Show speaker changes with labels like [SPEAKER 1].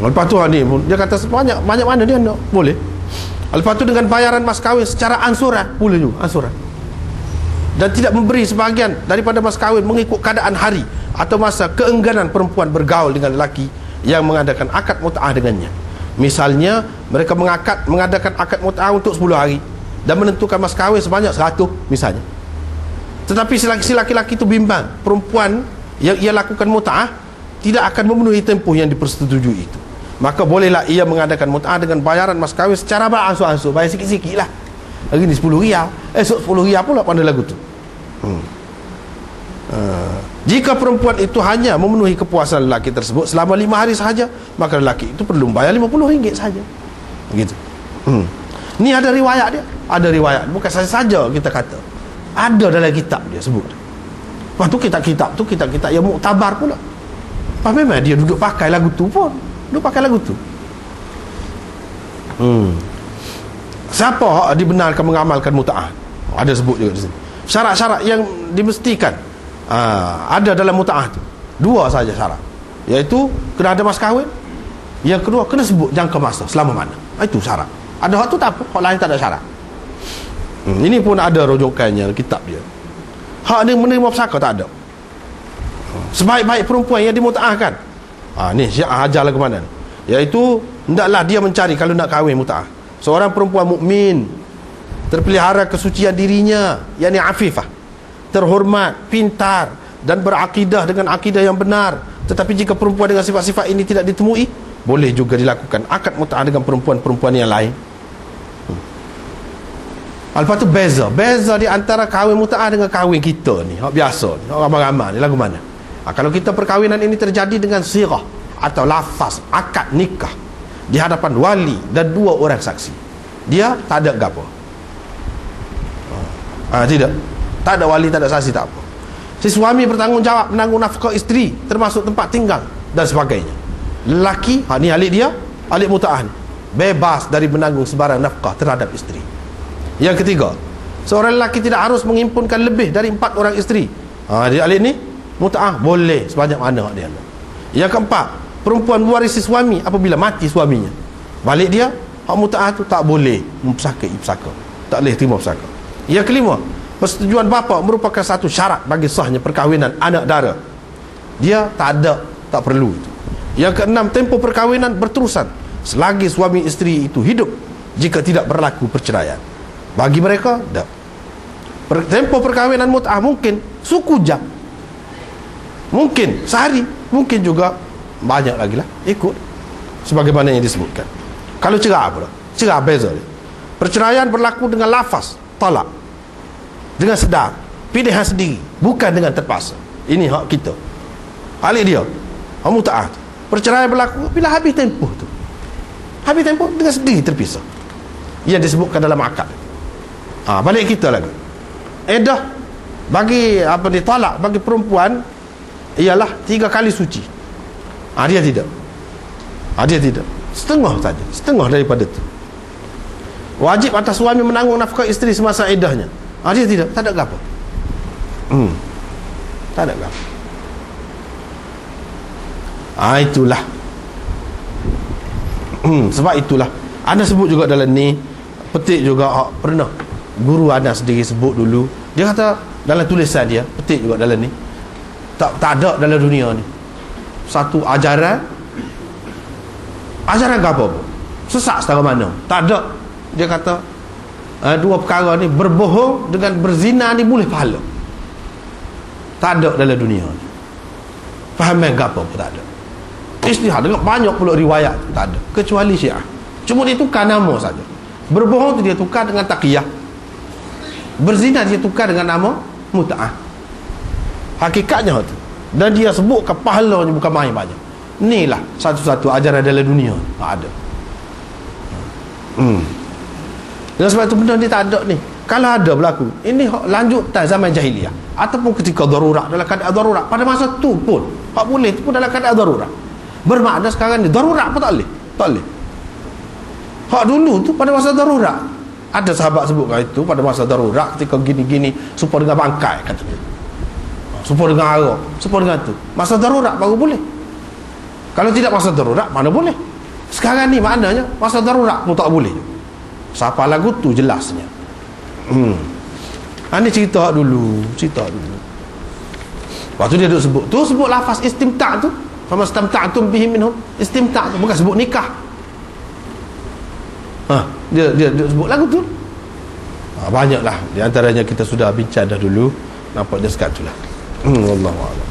[SPEAKER 1] Lepas tu ni dia kata banyak mana dia nak boleh. Lepas tu dengan bayaran mas kahwin secara ansuran boleh juga, ansuran. Dan tidak memberi sebahagian daripada mas kahwin mengikut keadaan hari atau masa keengganan perempuan bergaul dengan lelaki yang mengadakan akad mut'ah dengannya. Misalnya mereka mengadakan akad mut'ah untuk 10 hari dan menentukan mas kahwin sebanyak 100 misalnya. Tetapi si laki-laki itu bimbang perempuan yang ia lakukan mut'ah tidak akan memenuhi tempoh yang dipersetujui itu, maka bolehlah ia mengadakan mut'ah dengan bayaran mas kahwin secara beransur-ansur, bayar sikit-sikit lah. Hari ni 10 riyal, esok 10 riyal pula pada lagu tu. Jika perempuan itu hanya memenuhi kepuasan lelaki tersebut selama 5 hari sahaja, maka lelaki itu perlu bayar RM50 sahaja. Begitu. Ni ada riwayat dia. Ada riwayat. Bukan saja kita kata. Ada dalam kitab dia sebut. Lepas tu kitab-kitab yang muktabar pula. Lepas memang dia duduk pakai lagu tu pun. Duduk pakai lagu tu. Siapa dibenarkan mengamalkan mut'ah? Ada sebut juga di sini. Syarat-syarat yang dimestikan ada dalam mut'ah tu 2 saja syarat, iaitu kena ada mas kahwin, yang kedua kena sebut jangka masa selama mana. Itu syarat. Ada hak tu tak apa, hak lain tak ada syarat. Ini pun ada rujukannya kitab dia. Hak ni menerima pesaka tak ada. Sebaik-baik perempuan yang dimut'ahkan, ni Syiah ajar lagu mana ni? Iaitu hendaklah dia mencari, kalau nak kahwin mut'ah, seorang perempuan mukmin, terpelihara kesucian dirinya, yakni afifah, terhormat, pintar dan berakidah dengan akidah yang benar. Tetapi jika perempuan dengan sifat-sifat ini tidak ditemui, boleh juga dilakukan akad mut'ah dengan perempuan-perempuan yang lain. Lepas tu beza di antara kahwin mut'ah dengan kahwin kita ni, hak biasa ni, hak ramai-ramai ni, lagu mana? Kalau kita perkahwinan ini terjadi dengan sirah atau lafaz akad nikah di hadapan wali dan 2 orang saksi, dia tak ada gapo. Tidak, tak ada wali, tak ada saksi, tak apa. Si suami bertanggungjawab menanggung nafkah isteri, termasuk tempat tinggal dan sebagainya. Lelaki, ni alik dia, alik mut'ah ni, bebas dari menanggung sebarang nafkah terhadap isteri. Yang ketiga, seorang lelaki tidak harus menghimpunkan lebih dari 4 orang isteri. Dia alik ni mut'ah boleh sebanyak mana dia. Yang keempat, perempuan mewarisi suami apabila mati suaminya. Balik dia, hak mut'ah tu tak boleh mempesaka, tak boleh terima pesaka. Yang kelima, persetujuan bapa merupakan satu syarat bagi sahnya perkahwinan anak dara. Dia tak perlu itu. Yang keenam, tempoh perkahwinan berterusan selagi suami isteri itu hidup jika tidak berlaku perceraian. Bagi mereka, tak. Tempoh perkahwinan mut'ah mungkin suku jam, mungkin sehari, mungkin juga banyak lagi lah, ikut sebagaimana yang disebutkan. Kalau cerai pula, cerai beza dia. Perceraian berlaku dengan lafaz talak, dengan sedar, pilihan sendiri, bukan dengan terpaksa. Ini hak kita. Alik dia, hak mut'ah. Perceraian berlaku bila habis tempoh tu. Habis tempoh dengan sendiri terpisah. Yang disebutkan dalam akad. Balik kita lagi. Edah bagi talak bagi perempuan ialah 3 kali suci. Dia tidak. Dia tidak. Setengah saja, setengah daripada itu. Wajib atas suami menanggung nafkah isteri semasa eddahnya. Dia tidak, tak ada apa. Tak ada apa. Itulah. Sebab itulah anda sebut juga dalam ni, petik juga pernah guru anda sendiri sebut dulu. Dia kata dalam tulisan dia, petik juga dalam ni, tak ada dalam dunia ni satu ajaran apa pun sesat setara mana, tak ada. Dia kata 2 perkara ni, berbohong dengan berzina ni boleh pahala. Tak ada dalam dunia ni. Faham apa pun tak ada. Istihad dengan banyak pula riwayat tak ada, kecuali Syiah. Cuma dia tukar nama saja. Berbohong tu dia tukar dengan taqiyah, berzina dia tukar dengan nama mut'ah. Hakikatnya tu. Dan dia sebutkan pahalanya bukan main banyak. Inilah satu-satu ajaran dalam dunia tak ada. Dan sebab itu benda ni tak ada ni. Kalau ada berlaku, ini lanjutan zaman jahiliah ataupun ketika darurat, dalam keadaan darurat. Pada masa tu pun hak boleh tu pun dalam keadaan darurat. Bermakna sekarang ni darurat pun tak boleh. Tak boleh. Hak dulu tu pada masa darurat. Ada sahabat sebutkan itu pada masa darurat, ketika gini-gini, supaya dengan bangkai katanya, supaya dengan arak, supaya dengan tu. Masa darurat baru boleh. Kalau tidak masa darurat, mana boleh. Sekarang ni maknanya masa darurat pun tak boleh. Siapa lagu tu jelasnya. Ini cerita dulu. Waktu dia duduk sebut tu, sebut lafaz istimta' tu, famastamta'tum bihi minhum, istimta' tu bukan sebut nikah. Dia sebut lagu tu. Banyaklah di antaranya kita sudah bincang dah dulu. Nampak dia sekat tu lah. Wallahu a'lam.